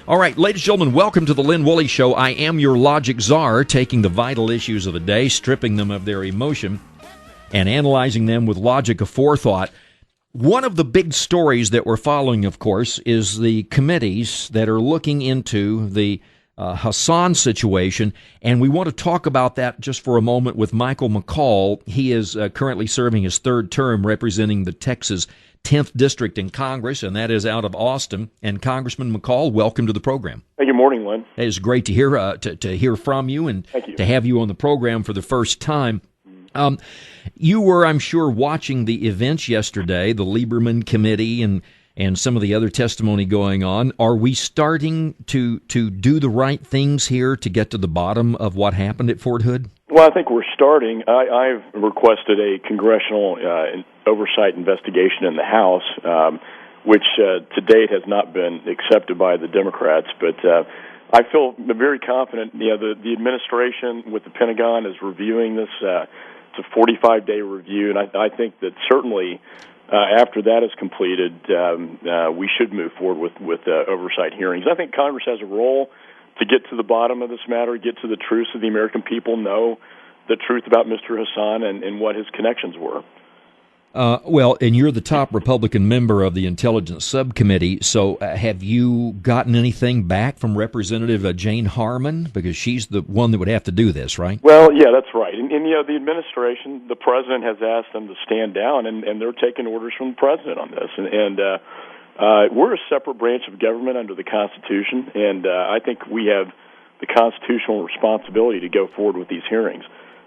All right, ladies and gentlemen, welcome to the Lynn Woolley Show. I am your logic czar, taking the vital issues of the day, stripping them of their emotion, and analyzing them with logic of forethought. One of the big stories that we're following, of course, is the committees that are looking into the Hassan situation, and we want to talk about that just for a moment with Michael McCaul. He is currently serving his third term representing the Texas 10th District in Congress, and that is out of Austin. And Congressman McCaul, welcome to the program. Hey, good morning, Lynn. It is great to hear from you and to have you on the program for the first time. You were, I'm sure, watching the events yesterday, the Lieberman Committee and some of the other testimony going on. Are we starting to do the right things here to get to the bottom of what happened at Fort Hood? Well, I think we're starting. I've requested a congressional oversight investigation in the House, which to date has not been accepted by the Democrats. But I feel very confident. The administration with the Pentagon is reviewing this. It's a 45-day review, and I think that certainly after that is completed, we should move forward with oversight hearings. I think Congress has a role to get to the bottom of this matter, get to the truth so the American people know the truth about Mr. Hassan and what his connections were. Well, and you're the top Republican member of the Intelligence Subcommittee, so have you gotten anything back from Representative Jane Harman? Because she's the one that would have to do this, right? Well, yeah, that's right. And the administration, the president has asked them to stand down, and they're taking orders from the president on this. And we're a separate branch of government under the Constitution, and I think we have the constitutional responsibility to go forward with these hearings.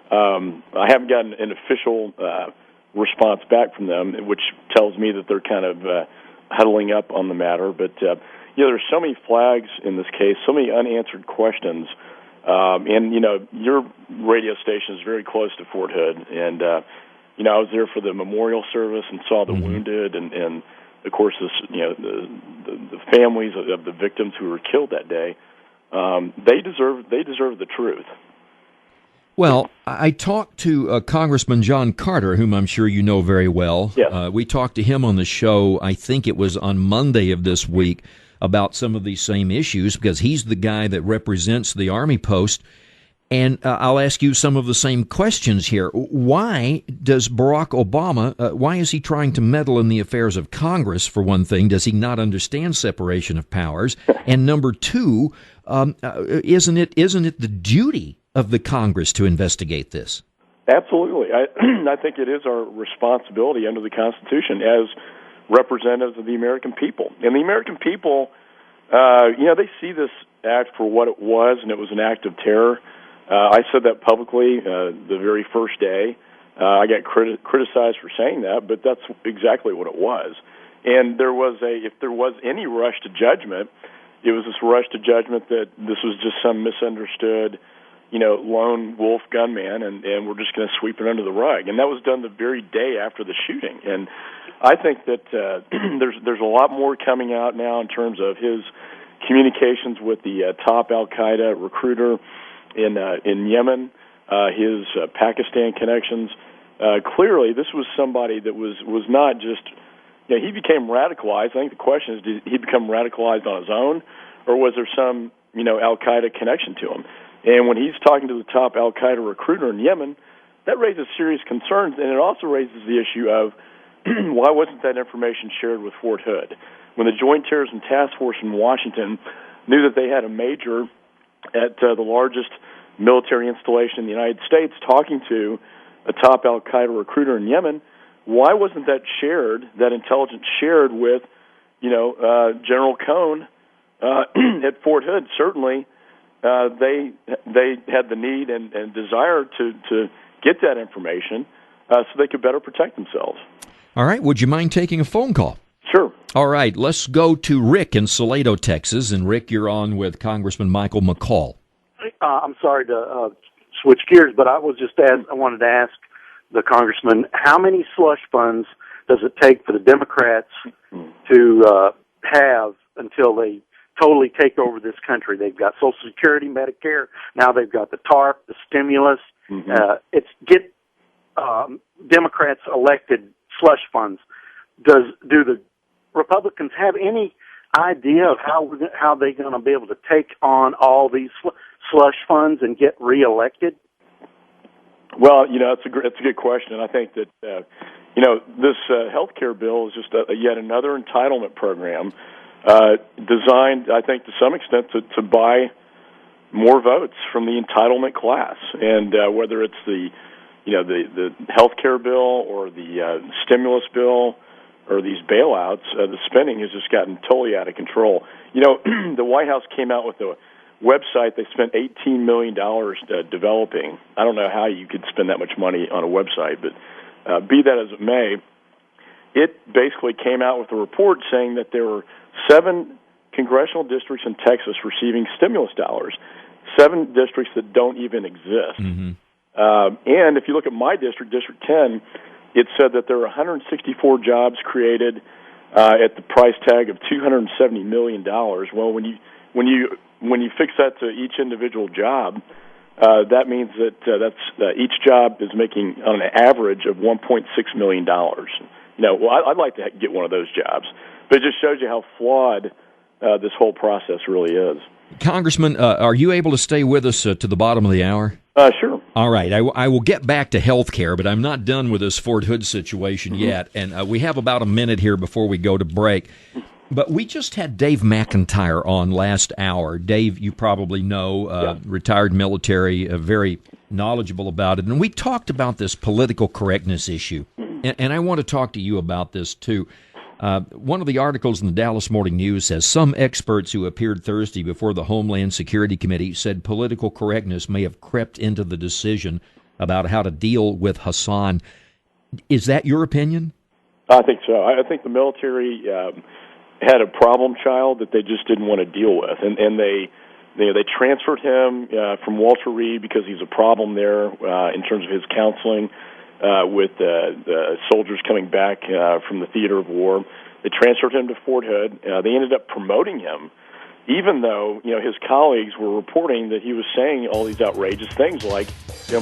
I haven't gotten an official response back from them, which tells me that they're kind of huddling up on the matter. But there's so many flags in this case, so many unanswered questions. And your radio station is very close to Fort Hood, and I was there for the memorial service and saw the wounded, and of course, the families of the victims who were killed that day. They deserve the truth. Well, I talked to Congressman John Carter, whom I'm sure you know very well. Yes. We talked to him on the show, I think it was on Monday of this week, about some of these same issues, because he's the guy that represents the Army post. And I'll ask you some of the same questions here. Why does Barack Obama, why is he trying to meddle in the affairs of Congress, for one thing? Does he not understand separation of powers? And number two, isn't it the duty of the Congress to investigate this? Absolutely. I think it is our responsibility under the Constitution as representatives of the American people. And the American people, they see this act for what it was, and it was an act of terror. I said that publicly the very first day. I got criticized for saying that, but that's exactly what it was. And if there was any rush to judgment, it was this rush to judgment that this was just some misunderstood, lone wolf gunman, and we're just going to sweep it under the rug. And that was done the very day after the shooting. And I think that there's a lot more coming out now in terms of his communications with the top Al-Qaeda recruiter in Yemen, his Pakistan connections. Clearly, this was somebody that was not just, he became radicalized. I think the question is, did he become radicalized on his own, or was there some, Al-Qaeda connection to him? And when he's talking to the top Al-Qaeda recruiter in Yemen, that raises serious concerns, and it also raises the issue of why wasn't that information shared with Fort Hood? When the Joint Terrorism Task Force in Washington knew that they had a major at the largest military installation in the United States talking to a top Al-Qaeda recruiter in Yemen, why wasn't that intelligence shared with, General Cohn at Fort Hood? Certainly, they had the need and desire to get that information so they could better protect themselves. All right. Would you mind taking a phone call? Sure. All right. Let's go to Rick in Salado, Texas. And Rick, you're on with Congressman Michael McCaul. I'm sorry to switch gears, but I wanted to ask the congressman, how many slush funds does it take for the Democrats to have until they totally take over this country? They've got Social Security, Medicare. Now they've got the TARP, the stimulus. It's get Democrats elected slush funds. Do the Republicans have any idea of how they're going to be able to take on all these slush funds and get reelected? Well, it's a good question, and I think that this health care bill is just yet another entitlement program designed, I think, to some extent to buy more votes from the entitlement class, and whether it's the health care bill or the stimulus bill or these bailouts, the spending has just gotten totally out of control. The White House came out with a website they spent $18 million developing. I don't know how you could spend that much money on a website, but be that as it may, it basically came out with a report saying that there were 7 congressional districts in Texas receiving stimulus dollars, 7 districts that don't even exist. Mm-hmm. And if you look at my district, District 10, it said that there were 164 jobs created at the price tag of $270 million. Well, when you fix that to each individual job, that means that each job is making on an average of $1.6 million. Well, I'd like to get one of those jobs, but it just shows you how flawed this whole process really is. Congressman, are you able to stay with us to the bottom of the hour? Sure. All right. I will get back to health care, but I'm not done with this Fort Hood situation yet, and we have about a minute here before we go to break. But we just had Dave McIntyre on last hour. Dave, you probably know, retired military, very knowledgeable about it. And we talked about this political correctness issue. And I want to talk to you about this, too. One of the articles in the Dallas Morning News says some experts who appeared Thursday before the Homeland Security Committee said political correctness may have crept into the decision about how to deal with Hassan. Is that your opinion? I think so. I think the military had a problem child that they just didn't want to deal with, and they transferred him from Walter Reed because he's a problem there in terms of his counseling with the soldiers coming back from the theater of war. They transferred him to Fort Hood. They ended up promoting him, even though his colleagues were reporting that he was saying all these outrageous things like,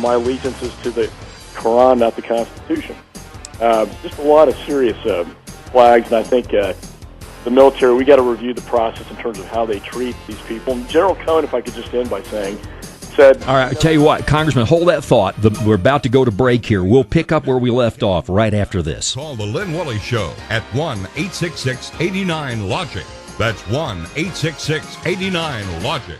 my allegiance is to the Quran, not the Constitution. Just a lot of serious flags, and I think the military, we got to review the process in terms of how they treat these people. And General Cohen, if I could just end by saying, said... All right, I tell you what, Congressman, hold that thought. We're about to go to break here. We'll pick up where we left off right after this. Call the Lynn Woolley Show at 1-866-89-LOGIC. That's 1-866-89-LOGIC.